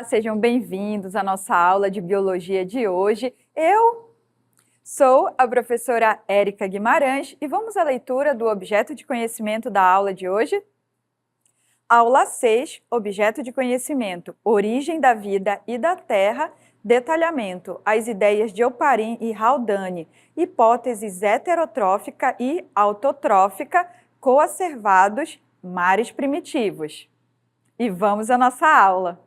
sejam bem-vindos à nossa aula de biologia de hoje. Eu sou a professora Érica Guimarães e vamos à leitura do objeto de conhecimento da aula de hoje? Aula 6, objeto de conhecimento, origem da vida e da Terra, detalhamento, as ideias de Oparin e Haldane, hipóteses heterotrófica e autotrófica, coacervados, mares primitivos. E vamos à nossa aula.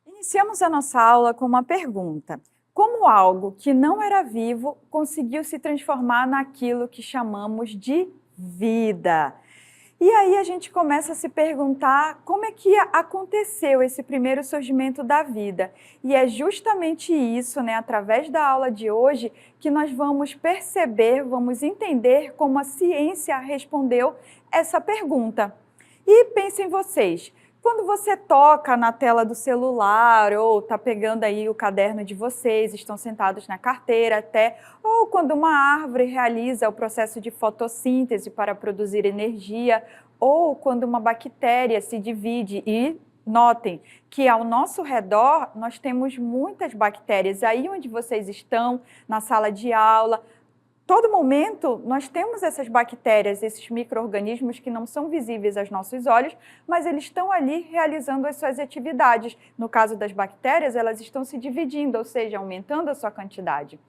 Iniciamos a nossa aula com uma pergunta. Como algo que não era vivo conseguiu se transformar naquilo que chamamos de vida? E aí a gente começa a se perguntar como é que aconteceu esse primeiro surgimento da vida. E é justamente isso, através da aula de hoje, que nós vamos perceber, vamos entender como a ciência respondeu essa pergunta. E pensem vocês, quando você toca na tela do celular ou está pegando aí o caderno de vocês, estão sentados na carteira até, ou quando uma árvore realiza o processo de fotossíntese para produzir energia, ou quando uma bactéria se divide e notem que ao nosso redor nós temos muitas bactérias, aí onde vocês estão, na sala de aula, todo momento, nós temos essas bactérias, esses micro-organismos que não são visíveis aos nossos olhos, mas eles estão ali realizando as suas atividades. No caso das bactérias, elas estão se dividindo, ou seja, aumentando a sua quantidade.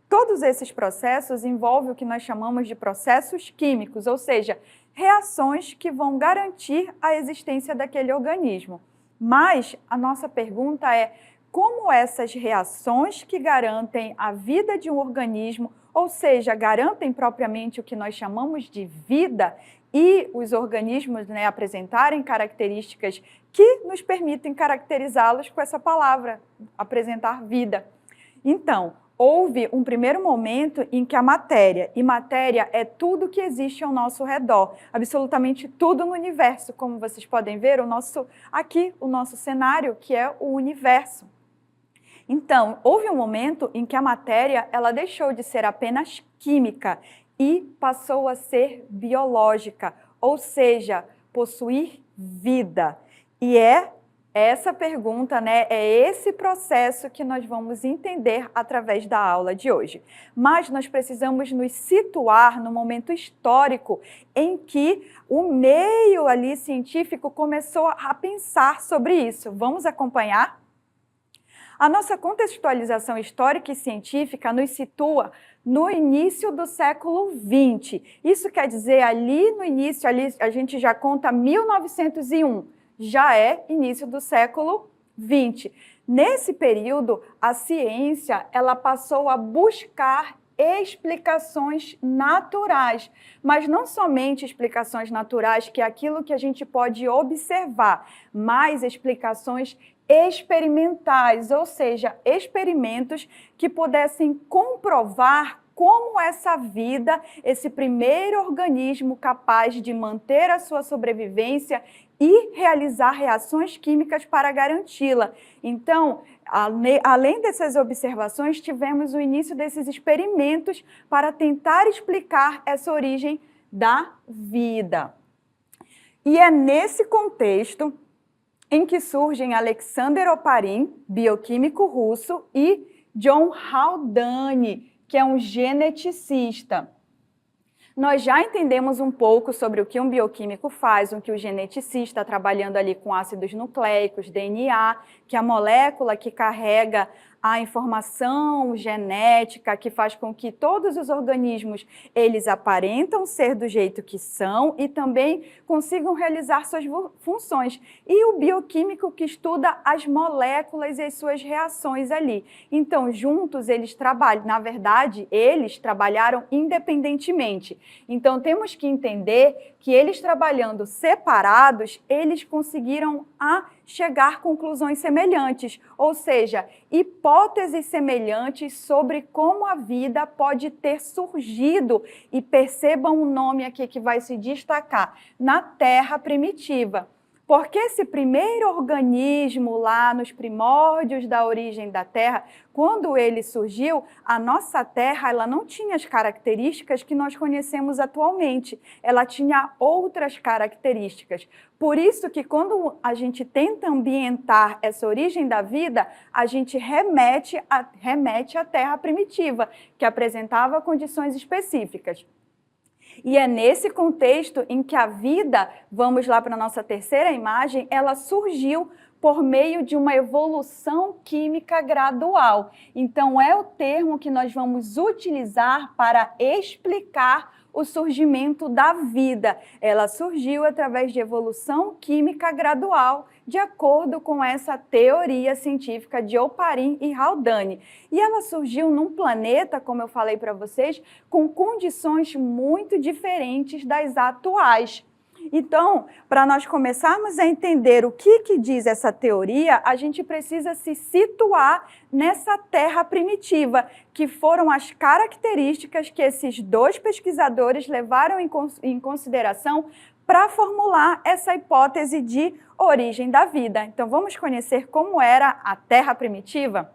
Todos esses processos envolvem o que nós chamamos de processos químicos, ou seja, reações que vão garantir a existência daquele organismo. Mas a nossa pergunta é: como essas reações que garantem a vida de um organismo, ou seja, garantem propriamente o que nós chamamos de vida, e os organismos apresentarem características que nos permitem caracterizá-los com essa palavra, apresentar vida. Então, houve um primeiro momento em que a matéria, e matéria é tudo que existe ao nosso redor, absolutamente tudo no universo, como vocês podem ver, aqui o nosso cenário, que é o universo. Então, houve um momento em que a matéria ela deixou de ser apenas química e passou a ser biológica, ou seja, possuir vida. E é essa pergunta, é esse processo que nós vamos entender através da aula de hoje. Mas nós precisamos nos situar no momento histórico em que o meio ali científico começou a pensar sobre isso. Vamos acompanhar? A nossa contextualização histórica e científica nos situa no início do século XX. Isso quer dizer, ali no início, a gente já conta 1901, já é início do século XX. Nesse período, a ciência ela passou a buscar explicações naturais, mas não somente explicações naturais, que é aquilo que a gente pode observar, mas explicações experimentais, ou seja, experimentos que pudessem comprovar como essa vida, esse primeiro organismo capaz de manter a sua sobrevivência e realizar reações químicas para garanti-la. Então, além dessas observações, tivemos o início desses experimentos para tentar explicar essa origem da vida. E é nesse contexto em que surgem Alexander Oparin, bioquímico russo, e John Haldane, que é um geneticista. Nós já entendemos um pouco sobre o que um bioquímico faz, o que o geneticista, trabalhando ali com ácidos nucleicos, DNA, que é a molécula que carrega a informação genética, que faz com que todos os organismos, eles aparentam ser do jeito que são e também consigam realizar suas funções. E o bioquímico que estuda as moléculas e as suas reações ali. Então, juntos eles trabalham, na verdade, eles trabalharam independentemente. Então, temos que entender que eles trabalhando separados, eles conseguiram chegar a conclusões semelhantes, ou seja, hipóteses semelhantes sobre como a vida pode ter surgido, e percebam o nome aqui que vai se destacar, na Terra primitiva. Porque esse primeiro organismo lá nos primórdios da origem da Terra, quando ele surgiu, a nossa Terra ela não tinha as características que nós conhecemos atualmente. Ela tinha outras características. Por isso que quando a gente tenta ambientar essa origem da vida, a gente remete à Terra primitiva, que apresentava condições específicas. E é nesse contexto em que a vida, vamos lá para a nossa terceira imagem, ela surgiu por meio de uma evolução química gradual. Então, é o termo que nós vamos utilizar para explicar o surgimento da vida. Ela surgiu através de evolução química gradual, de acordo com essa teoria científica de Oparin e Haldane. E ela surgiu num planeta, como eu falei para vocês, com condições muito diferentes das atuais. Então, para nós começarmos a entender o que diz essa teoria, a gente precisa se situar nessa Terra primitiva, que foram as características que esses dois pesquisadores levaram em consideração para formular essa hipótese de origem da vida. Então, vamos conhecer como era a Terra primitiva?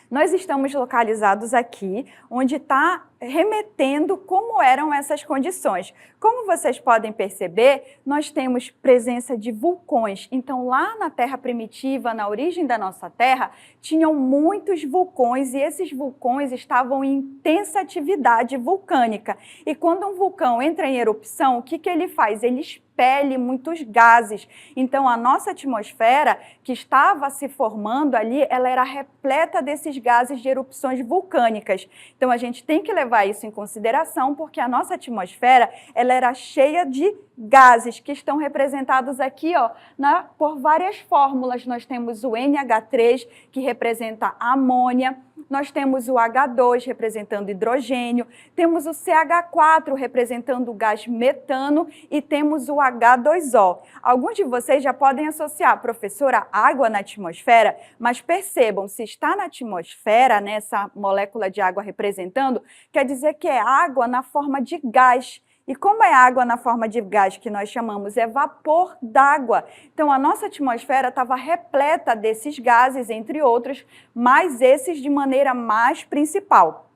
Nós estamos localizados aqui, onde está remetendo como eram essas condições. Como vocês podem perceber, nós temos presença de vulcões. Então, lá na Terra primitiva, na origem da nossa Terra, tinham muitos vulcões e esses vulcões estavam em intensa atividade vulcânica. E quando um vulcão entra em erupção, o que ele faz? Ele expele muitos gases. Então, a nossa atmosfera, que estava se formando ali, ela era repleta desses gases de erupções vulcânicas. Então, a gente tem que levar isso em consideração, porque a nossa atmosfera ela era cheia de gases que estão representados aqui por várias fórmulas. Nós temos o NH3, que representa a amônia, nós temos o H2 representando hidrogênio, temos o CH4 representando o gás metano e temos o H2O. Alguns de vocês já podem associar, professora, água na atmosfera, mas percebam, se está na atmosfera, nessa molécula de água representando, quer dizer que é água na forma de gás. E como é água na forma de gás que nós chamamos, é vapor d'água. Então, a nossa atmosfera estava repleta desses gases, entre outros, mas esses de maneira mais principal.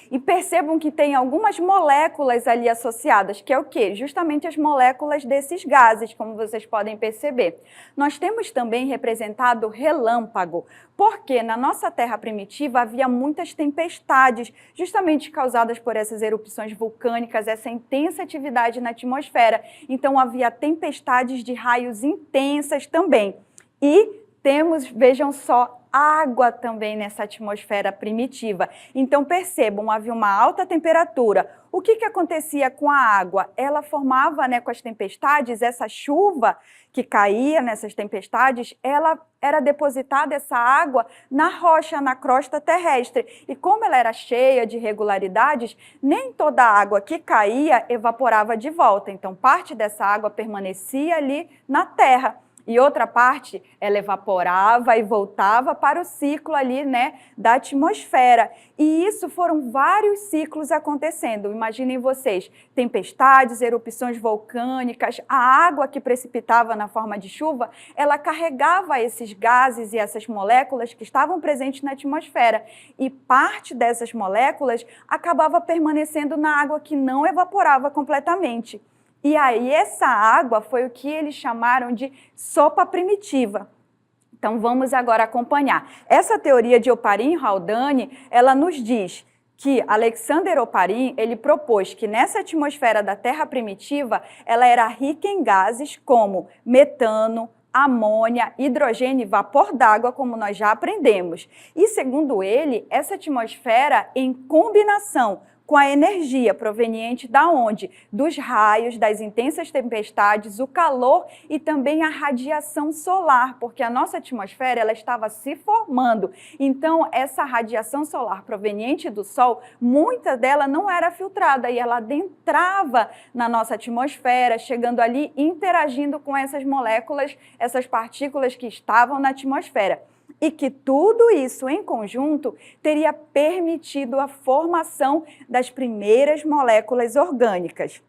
E percebam que tem algumas moléculas ali associadas, que é o quê? Justamente as moléculas desses gases, como vocês podem perceber. Nós temos também representado relâmpago, porque na nossa Terra primitiva havia muitas tempestades, justamente causadas por essas erupções vulcânicas, essa intensa atividade na atmosfera. Então havia tempestades de raios intensas também. E temos, vejam só, água também nessa atmosfera primitiva. Então, percebam, havia uma alta temperatura. O que acontecia com a água? Ela formava, com as tempestades, essa chuva que caía nessas tempestades, ela era depositada, essa água, na rocha, na crosta terrestre. E como ela era cheia de irregularidades, nem toda a água que caía evaporava de volta. Então, parte dessa água permanecia ali na terra. E outra parte, ela evaporava e voltava para o ciclo ali, da atmosfera. E isso foram vários ciclos acontecendo. Imaginem vocês, tempestades, erupções vulcânicas, a água que precipitava na forma de chuva, ela carregava esses gases e essas moléculas que estavam presentes na atmosfera. E parte dessas moléculas acabava permanecendo na água que não evaporava completamente. E aí essa água foi o que eles chamaram de sopa primitiva. Então vamos agora acompanhar. Essa teoria de Oparin e Haldane, ela nos diz que Alexander Oparin, ele propôs que nessa atmosfera da Terra primitiva, ela era rica em gases como metano, amônia, hidrogênio e vapor d'água, como nós já aprendemos. E segundo ele, essa atmosfera em combinação com a energia proveniente da onde? Dos raios, das intensas tempestades, o calor e também a radiação solar, porque a nossa atmosfera ela estava se formando. Então, essa radiação solar proveniente do Sol, muita dela não era filtrada e ela adentrava na nossa atmosfera, chegando ali interagindo com essas moléculas, essas partículas que estavam na atmosfera. E que tudo isso em conjunto teria permitido a formação das primeiras moléculas orgânicas.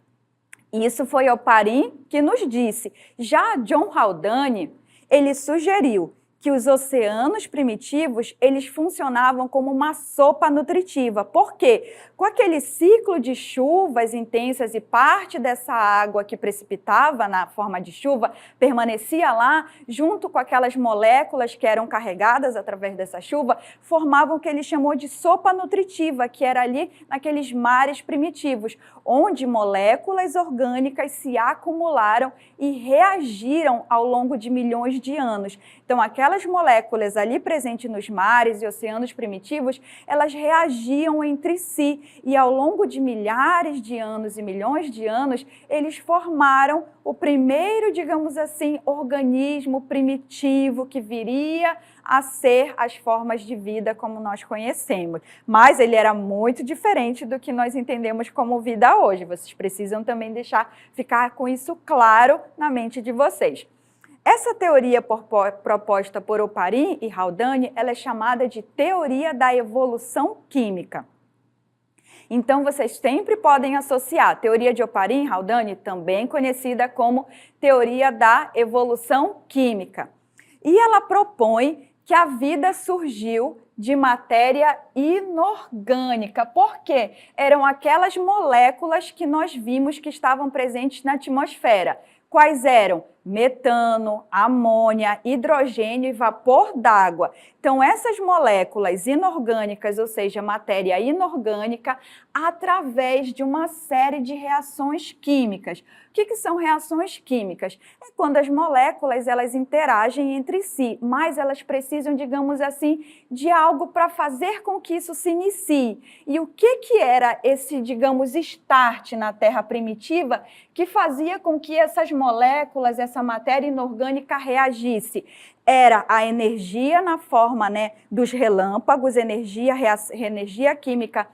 Isso foi Oparin que nos disse. Já John Haldane, ele sugeriu que os oceanos primitivos, eles funcionavam como uma sopa nutritiva. Por quê? Com aquele ciclo de chuvas intensas e parte dessa água que precipitava na forma de chuva permanecia lá, junto com aquelas moléculas que eram carregadas através dessa chuva, formavam o que ele chamou de sopa nutritiva, que era ali naqueles mares primitivos, onde moléculas orgânicas se acumularam e reagiram ao longo de milhões de anos. Então, aquelas moléculas ali presentes nos mares e oceanos primitivos, elas reagiam entre si e ao longo de milhares de anos e milhões de anos, eles formaram o primeiro, digamos assim, organismo primitivo que viria a ser as formas de vida como nós conhecemos. Mas ele era muito diferente do que nós entendemos como vida hoje. Vocês precisam também ficar com isso claro na mente de vocês. Essa teoria proposta por Oparin e Haldane, ela é chamada de teoria da evolução química. Então, vocês sempre podem associar a teoria de Oparin e Haldane, também conhecida como teoria da evolução química. E ela propõe que a vida surgiu de matéria inorgânica. Por quê? Eram aquelas moléculas que nós vimos que estavam presentes na atmosfera. Quais eram? Metano, amônia, hidrogênio e vapor d'água. Então, essas moléculas inorgânicas, ou seja, matéria inorgânica, através de uma série de reações químicas. O que são reações químicas? É quando as moléculas elas interagem entre si, mas elas precisam, digamos assim, de algo para fazer com que isso se inicie. E o que era esse, digamos, start na Terra primitiva que fazia com que essas moléculas, essa matéria inorgânica reagisse? Era a energia na forma, dos relâmpagos, energia química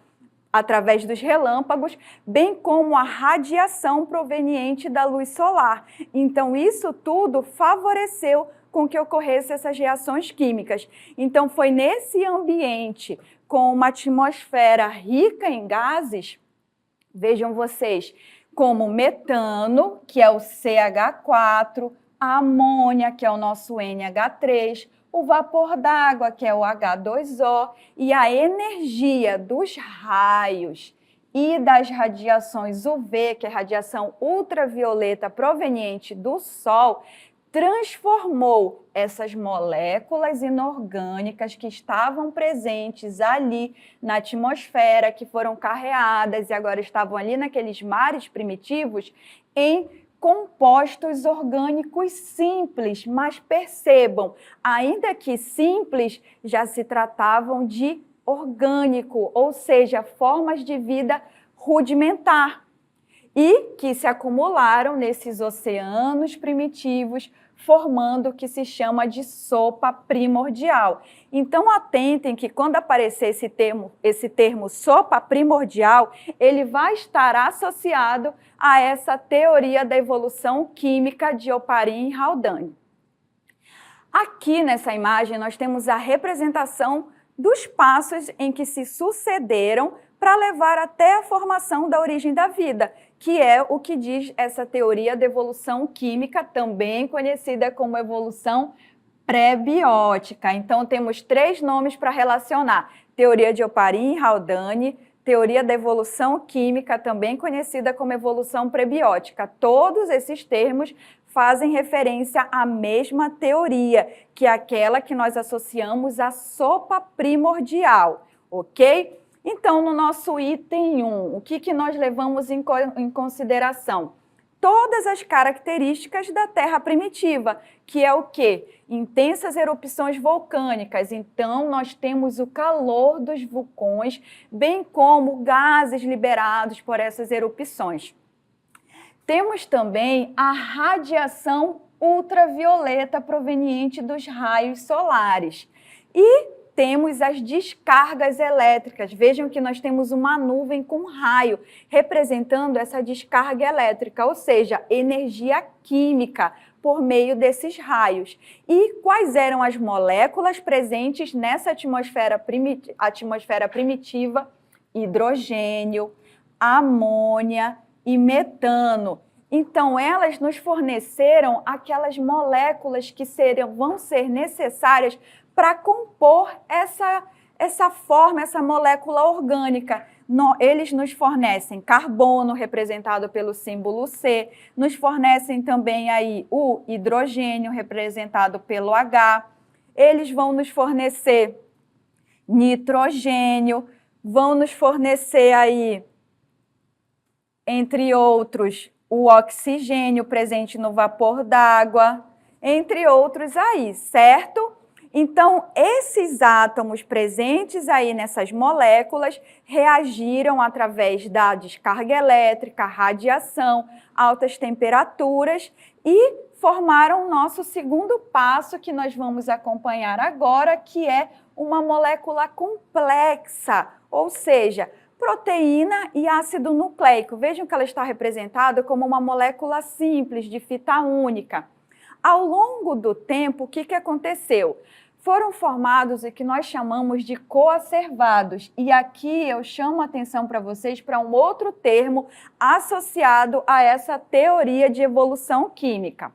através dos relâmpagos, bem como a radiação proveniente da luz solar. Então, isso tudo favoreceu com que ocorressem essas reações químicas. Então, foi nesse ambiente, com uma atmosfera rica em gases, vejam vocês, como metano, que é o CH4, a amônia, que é o nosso NH3, o vapor d'água, que é o H2O, e a energia dos raios e das radiações UV, que é radiação ultravioleta proveniente do Sol, transformou essas moléculas inorgânicas que estavam presentes ali na atmosfera, que foram carreadas e agora estavam ali naqueles mares primitivos, em compostos orgânicos simples, mas percebam, ainda que simples, já se tratavam de orgânico, ou seja, formas de vida rudimentar, e que se acumularam nesses oceanos primitivos, formando o que se chama de sopa primordial. Então, atentem que quando aparecer esse termo sopa primordial, ele vai estar associado a essa teoria da evolução química de Oparin e Haldane. Aqui nessa imagem nós temos a representação dos passos em que se sucederam para levar até a formação da origem da vida, que é o que diz essa teoria da evolução química, também conhecida como evolução pré-biótica. Então, temos 3 nomes para relacionar: teoria de Oparin e Haldane, teoria da evolução química, também conhecida como evolução pré-biótica. Todos esses termos fazem referência à mesma teoria, que é aquela que nós associamos à sopa primordial, ok? Então, no nosso item 1, o que nós levamos em consideração? Todas as características da Terra primitiva, que é o quê? Intensas erupções vulcânicas. Então, nós temos o calor dos vulcões, bem como gases liberados por essas erupções. Temos também a radiação ultravioleta proveniente dos raios solares. E temos as descargas elétricas. Vejam que nós temos uma nuvem com raio, representando essa descarga elétrica, ou seja, energia química por meio desses raios. E quais eram as moléculas presentes nessa atmosfera primitiva? Hidrogênio, amônia, e metano. Então, elas nos forneceram aquelas moléculas que vão ser necessárias para compor essa forma, essa molécula orgânica. Eles nos fornecem carbono, representado pelo símbolo C, nos fornecem também aí o hidrogênio, representado pelo H. Eles vão nos fornecer nitrogênio, vão nos fornecer aí, entre outros, o oxigênio presente no vapor d'água, entre outros aí, certo? Então, esses átomos presentes aí nessas moléculas reagiram através da descarga elétrica, radiação, altas temperaturas e formaram o nosso segundo passo que nós vamos acompanhar agora, que é uma molécula complexa, ou seja, proteína e ácido nucleico. Vejam que ela está representada como uma molécula simples, de fita única. Ao longo do tempo, o que aconteceu? Foram formados o que nós chamamos de coacervados. E aqui eu chamo a atenção para vocês para um outro termo associado a essa teoria de evolução química.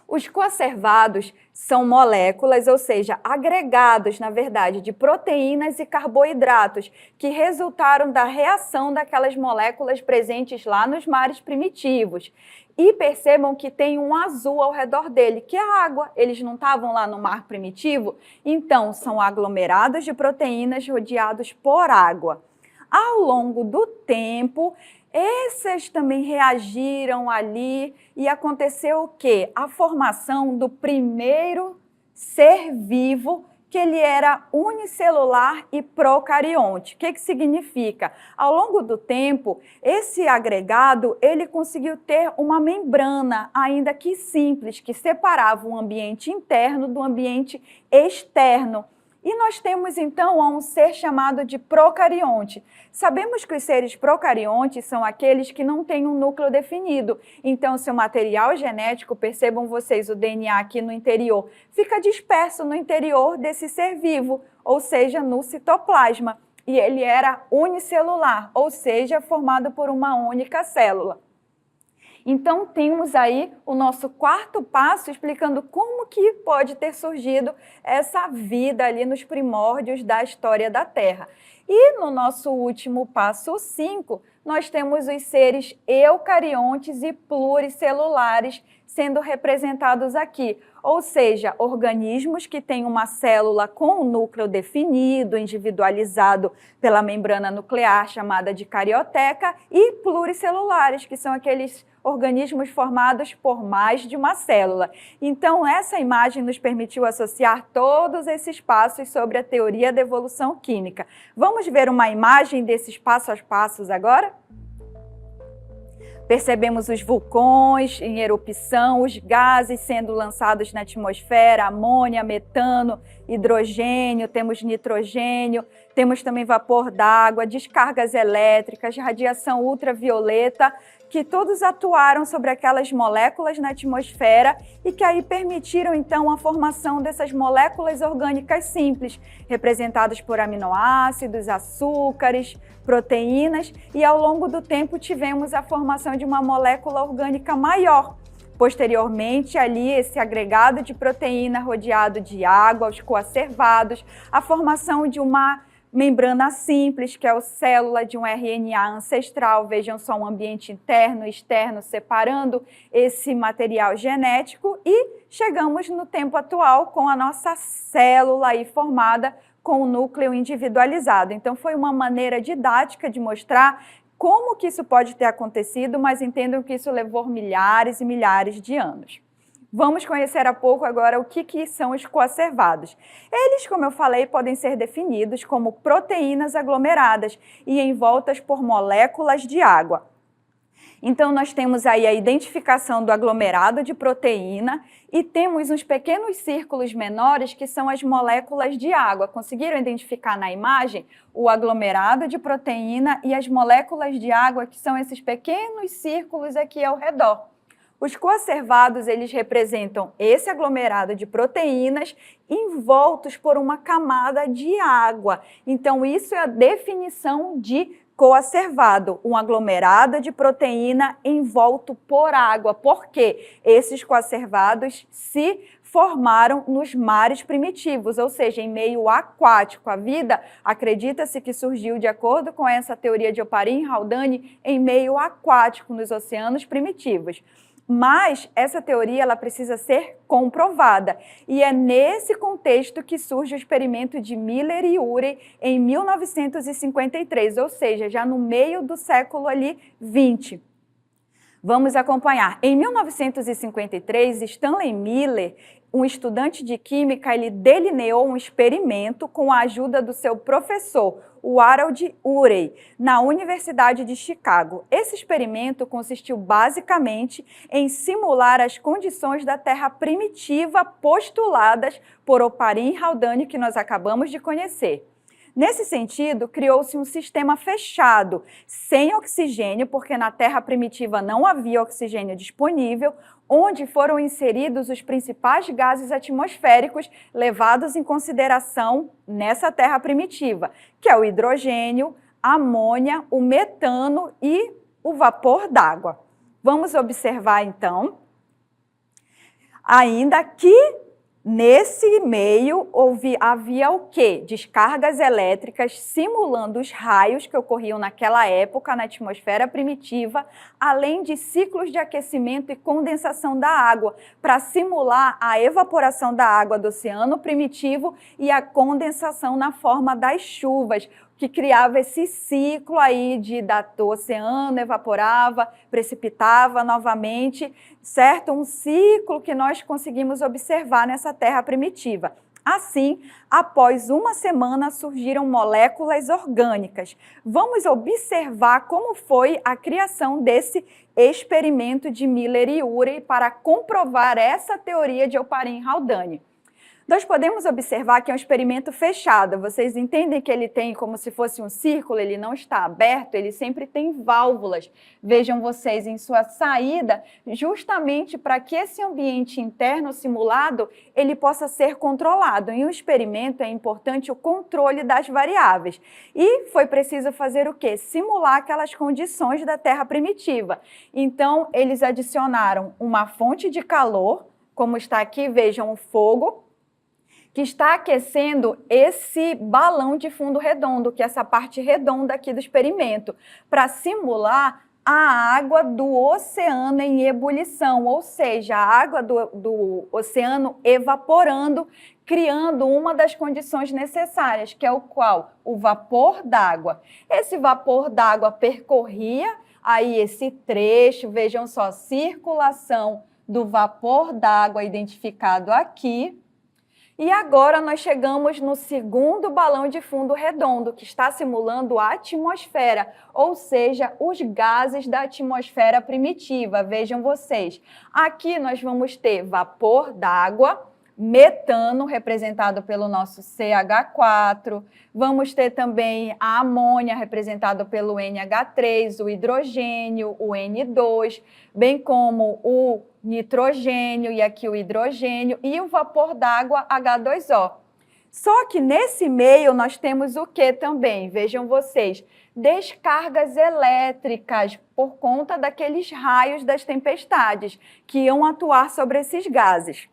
Os coacervados são moléculas, ou seja, agregados, na verdade, de proteínas e carboidratos, que resultaram da reação daquelas moléculas presentes lá nos mares primitivos. E percebam que tem um azul ao redor dele, que é a água. Eles não estavam lá no mar primitivo? Então, são aglomerados de proteínas rodeados por água. Ao longo do tempo, esses também reagiram ali e aconteceu o quê? A formação do primeiro ser vivo, que ele era unicelular e procarionte. O que significa? Ao longo do tempo, esse agregado, ele conseguiu ter uma membrana, ainda que simples, que separava o ambiente interno do ambiente externo. E nós temos, então, um ser chamado de procarionte. Sabemos que os seres procariontes são aqueles que não têm um núcleo definido. Então, seu material genético, percebam vocês, o DNA aqui no interior, fica disperso no interior desse ser vivo, ou seja, no citoplasma. E ele era unicelular, ou seja, formado por uma única célula. Então, temos aí o nosso quarto passo explicando como que pode ter surgido essa vida ali nos primórdios da história da Terra. E no nosso último passo 5, nós temos os seres eucariontes e pluricelulares sendo representados aqui, ou seja, organismos que têm uma célula com um núcleo definido, individualizado pela membrana nuclear, chamada de carioteca, e pluricelulares, que são aqueles organismos formados por mais de uma célula. Então, essa imagem nos permitiu associar todos esses passos sobre a teoria da evolução química. Vamos ver uma imagem desses passo a passos agora? Percebemos os vulcões em erupção, os gases sendo lançados na atmosfera, amônia, metano, hidrogênio, temos nitrogênio, temos também vapor d'água, descargas elétricas, radiação ultravioleta, que todos atuaram sobre aquelas moléculas na atmosfera e que aí permitiram, então, a formação dessas moléculas orgânicas simples, representadas por aminoácidos, açúcares, proteínas, e ao longo do tempo tivemos a formação de uma molécula orgânica maior. Posteriormente, ali, esse agregado de proteína rodeado de água, os coacervados, a formação de uma membrana simples, que é a célula de um RNA ancestral. Vejam só, um ambiente interno e externo separando esse material genético e chegamos no tempo atual com a nossa célula aí formada com o núcleo individualizado. Então, foi uma maneira didática de mostrar como que isso pode ter acontecido, mas entendam que isso levou milhares e milhares de anos. Vamos conhecer há pouco agora o que são os coacervados. Eles, como eu falei, podem ser definidos como proteínas aglomeradas e envoltas por moléculas de água. Então, nós temos aí a identificação do aglomerado de proteína e temos uns pequenos círculos menores que são as moléculas de água. Conseguiram identificar na imagem o aglomerado de proteína e as moléculas de água, que são esses pequenos círculos aqui ao redor. Os coacervados, eles representam esse aglomerado de proteínas envoltos por uma camada de água. Então, isso é a definição de coacervado, um aglomerado de proteína envolto por água, porque esses coacervados se formaram nos mares primitivos, ou seja, em meio aquático. A vida, acredita-se que surgiu, de acordo com essa teoria de Oparin-Haldane, em meio aquático, nos oceanos primitivos. Mas essa teoria ela precisa ser comprovada, e é nesse contexto que surge o experimento de Miller e Urey em 1953, ou seja, já no meio do século ali 20. Vamos acompanhar. Em 1953, Stanley Miller, um estudante de química, ele delineou um experimento com a ajuda do seu professor, o Harold Urey, na Universidade de Chicago. Esse experimento consistiu basicamente em simular as condições da Terra primitiva postuladas por Oparin-Haldane, que nós acabamos de conhecer. Nesse sentido, criou-se um sistema fechado, sem oxigênio, porque na Terra primitiva não havia oxigênio disponível, onde foram inseridos os principais gases atmosféricos levados em consideração nessa Terra primitiva, que é o hidrogênio, a amônia, o metano e o vapor d'água. Vamos observar, então, ainda que nesse meio havia o quê? Descargas elétricas simulando os raios que ocorriam naquela época na atmosfera primitiva, além de ciclos de aquecimento e condensação da água, para simular a evaporação da água do oceano primitivo e a condensação na forma das chuvas, que criava esse ciclo aí do oceano, evaporava, precipitava novamente, certo? Um ciclo que nós conseguimos observar nessa Terra primitiva. Assim, após uma semana, surgiram moléculas orgânicas. Vamos observar como foi a criação desse experimento de Miller e Urey para comprovar essa teoria de Oparin-Haldane. Nós podemos observar que é um experimento fechado. Vocês entendem que ele tem como se fosse um círculo, ele não está aberto, ele sempre tem válvulas. Vejam vocês em sua saída, justamente para que esse ambiente interno simulado, ele possa ser controlado. Em um experimento é importante o controle das variáveis. E foi preciso fazer o quê? Simular aquelas condições da Terra primitiva. Então, eles adicionaram uma fonte de calor, como está aqui, vejam o fogo, que está aquecendo esse balão de fundo redondo, que é essa parte redonda aqui do experimento, para simular a água do oceano em ebulição, ou seja, a água do oceano evaporando, criando uma das condições necessárias, que é o qual? O vapor d'água. Esse vapor d'água percorria aí esse trecho, vejam só, circulação do vapor d'água identificado aqui. E agora nós chegamos no segundo balão de fundo redondo, que está simulando a atmosfera, ou seja, os gases da atmosfera primitiva. Vejam vocês, aqui nós vamos ter vapor d'água, metano, representado pelo nosso CH4, vamos ter também a amônia, representado pelo NH3, o hidrogênio, o N2, bem como o nitrogênio e aqui o hidrogênio e o vapor d'água H2O. Só que nesse meio nós temos o que também? Vejam vocês, descargas elétricas por conta daqueles raios das tempestades que iam atuar sobre esses gases.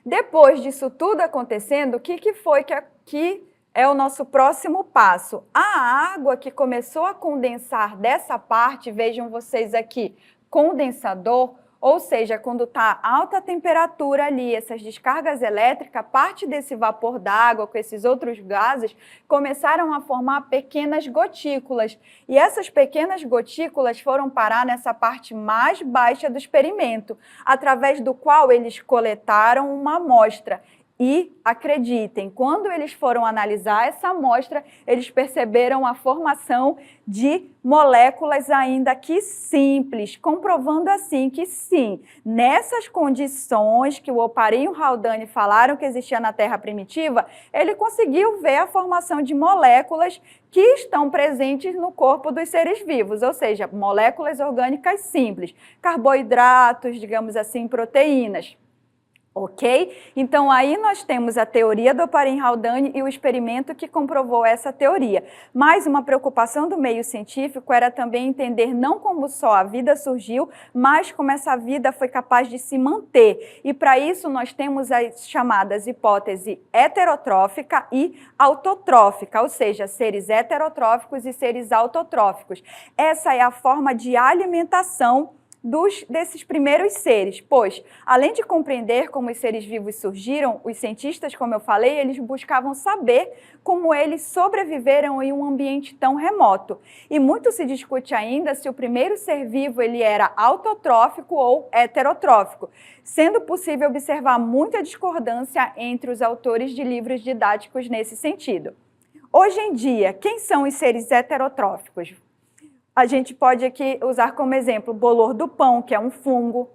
Depois disso tudo acontecendo, o que foi que é o nosso próximo passo? A água que começou a condensar dessa parte, vejam vocês aqui, condensador, ou seja, quando está alta temperatura ali, essas descargas elétricas, parte desse vapor d'água com esses outros gases começaram a formar pequenas gotículas. E essas pequenas gotículas foram parar nessa parte mais baixa do experimento, através do qual eles coletaram uma amostra. E, acreditem, quando eles foram analisar essa amostra, eles perceberam a formação de moléculas ainda que simples, comprovando assim que sim, nessas condições que o Oparin e o Haldane falaram que existia na Terra primitiva, ele conseguiu ver a formação de moléculas que estão presentes no corpo dos seres vivos, ou seja, moléculas orgânicas simples, carboidratos, digamos assim, proteínas. Ok? Então, aí nós temos a teoria do Oparin-Haldane e o experimento que comprovou essa teoria. Mas uma preocupação do meio científico era também entender não como só a vida surgiu, mas como essa vida foi capaz de se manter. E para isso nós temos as chamadas hipótese heterotrófica e autotrófica, ou seja, seres heterotróficos e seres autotróficos. Essa é a forma de alimentação desses primeiros seres, pois, além de compreender como os seres vivos surgiram, os cientistas, como eu falei, eles buscavam saber como eles sobreviveram em um ambiente tão remoto. E muito se discute ainda se o primeiro ser vivo ele era autotrófico ou heterotrófico, sendo possível observar muita discordância entre os autores de livros didáticos nesse sentido. Hoje em dia, quem são os seres heterotróficos? A gente pode aqui usar como exemplo o bolor do pão, que é um fungo,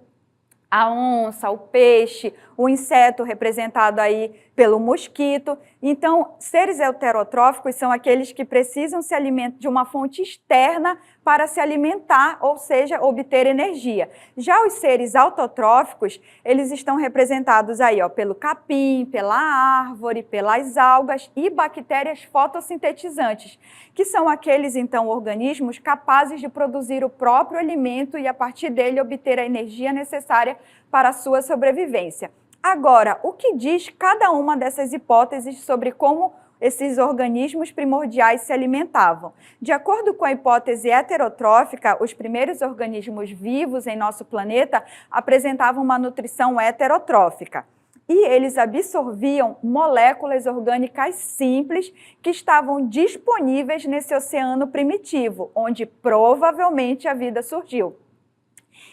a onça, o peixe, o inseto representado aí pelo mosquito. Então, seres heterotróficos são aqueles que precisam se alimentar de uma fonte externa para se alimentar, ou seja, obter energia. Já os seres autotróficos, eles estão representados aí, ó, pelo capim, pela árvore, pelas algas e bactérias fotossintetizantes, que são aqueles, então, organismos capazes de produzir o próprio alimento e, a partir dele, obter a energia necessária para a sua sobrevivência. Agora, o que diz cada uma dessas hipóteses sobre como esses organismos primordiais se alimentavam? De acordo com a hipótese heterotrófica, os primeiros organismos vivos em nosso planeta apresentavam uma nutrição heterotrófica. E eles absorviam moléculas orgânicas simples que estavam disponíveis nesse oceano primitivo, onde provavelmente a vida surgiu.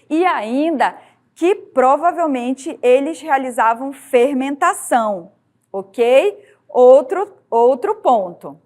E ainda que provavelmente eles realizavam fermentação, ok? Outro ponto.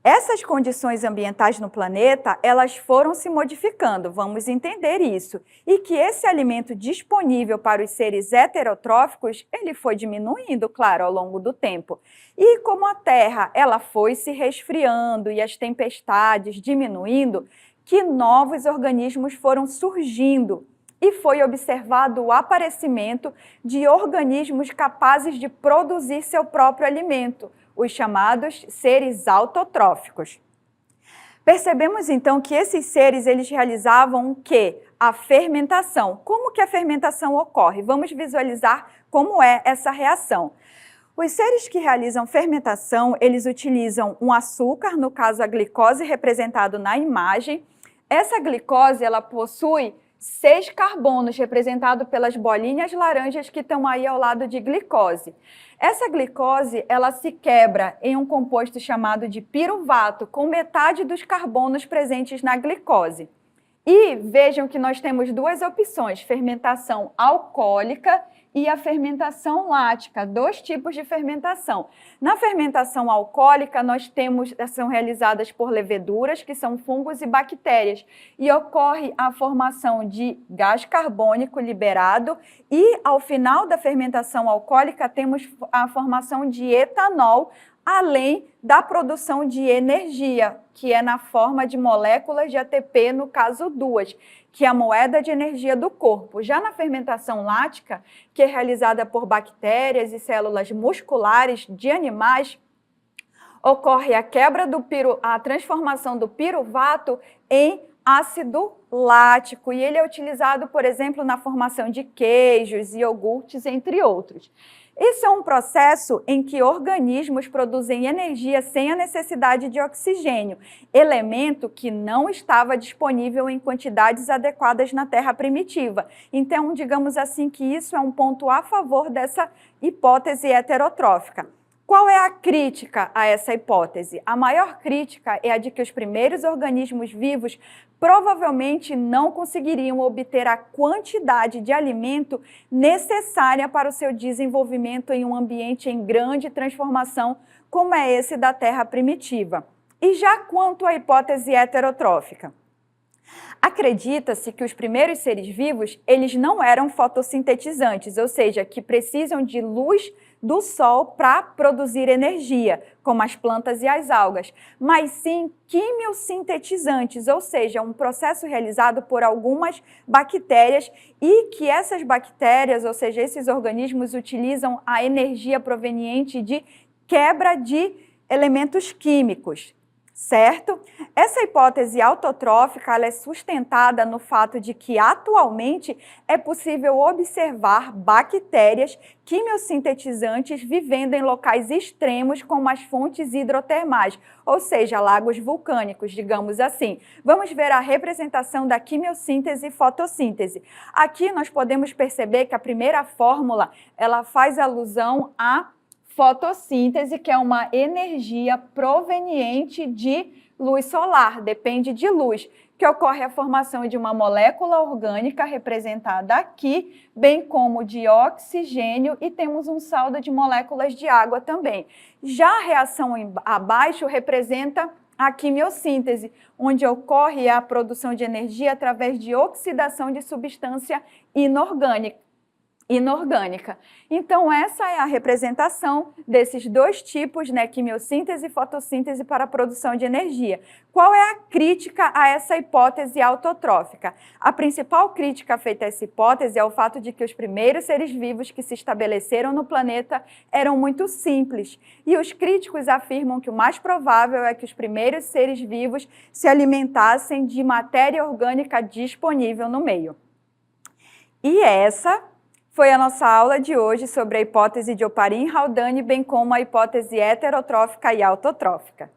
Essas condições ambientais no planeta, elas foram se modificando, vamos entender isso. E que esse alimento disponível para os seres heterotróficos, ele foi diminuindo, claro, ao longo do tempo. E como a Terra, ela foi se resfriando e as tempestades diminuindo, que novos organismos foram surgindo. E foi observado o aparecimento de organismos capazes de produzir seu próprio alimento, os chamados seres autotróficos. Percebemos então que esses seres eles realizavam o quê? A fermentação. Como que a fermentação ocorre? Vamos visualizar como é essa reação. Os seres que realizam fermentação, eles utilizam um açúcar, no caso a glicose representado na imagem. Essa glicose ela possui 6 carbonos, representados pelas bolinhas laranjas que estão aí ao lado de glicose. Essa glicose, ela se quebra em um composto chamado de piruvato, com metade dos carbonos presentes na glicose. E vejam que nós temos duas opções, fermentação alcoólica e a fermentação lática, 2 tipos de fermentação. Na fermentação alcoólica, são realizadas por leveduras, que são fungos e bactérias, e ocorre a formação de gás carbônico liberado, e ao final da fermentação alcoólica, temos a formação de etanol, além da produção de energia, que é na forma de moléculas de ATP, no caso 2, que é a moeda de energia do corpo. Já na fermentação lática, que é realizada por bactérias e células musculares de animais, ocorre a transformação do piruvato em ácido lático, e ele é utilizado, por exemplo, na formação de queijos e iogurtes, entre outros. Isso é um processo em que organismos produzem energia sem a necessidade de oxigênio, elemento que não estava disponível em quantidades adequadas na Terra primitiva. Então, digamos assim que isso é um ponto a favor dessa hipótese heterotrófica. Qual é a crítica a essa hipótese? A maior crítica é a de que os primeiros organismos vivos provavelmente não conseguiriam obter a quantidade de alimento necessária para o seu desenvolvimento em um ambiente em grande transformação, como é esse da Terra primitiva. E já quanto à hipótese heterotrófica? Acredita-se que os primeiros seres vivos, eles não eram fotossintetizantes, ou seja, que precisam de luz do Sol para produzir energia, como as plantas e as algas, mas sim quimiosintetizantes, ou seja, um processo realizado por algumas bactérias e que essas bactérias, ou seja, esses organismos utilizam a energia proveniente de quebra de elementos químicos. Certo? Essa hipótese autotrófica ela é sustentada no fato de que, atualmente, é possível observar bactérias quimiosintetizantes vivendo em locais extremos como as fontes hidrotermais, ou seja, lagos vulcânicos, digamos assim. Vamos ver a representação da quimiossíntese e fotossíntese. Aqui nós podemos perceber que a primeira fórmula ela faz alusão à fotossíntese, que é uma energia proveniente de luz solar, depende de luz, que ocorre a formação de uma molécula orgânica representada aqui, bem como de oxigênio, e temos um saldo de moléculas de água também. Já a reação abaixo representa a quimiossíntese, onde ocorre a produção de energia através de oxidação de substância inorgânica. Então, essa é a representação desses dois tipos, né, quimiossíntese e fotossíntese para a produção de energia. Qual é a crítica a essa hipótese autotrófica? A principal crítica feita a essa hipótese é o fato de que os primeiros seres vivos que se estabeleceram no planeta eram muito simples, e os críticos afirmam que o mais provável é que os primeiros seres vivos se alimentassem de matéria orgânica disponível no meio. E essa foi a nossa aula de hoje sobre a hipótese de Oparin-Haldane, bem como a hipótese heterotrófica e autotrófica.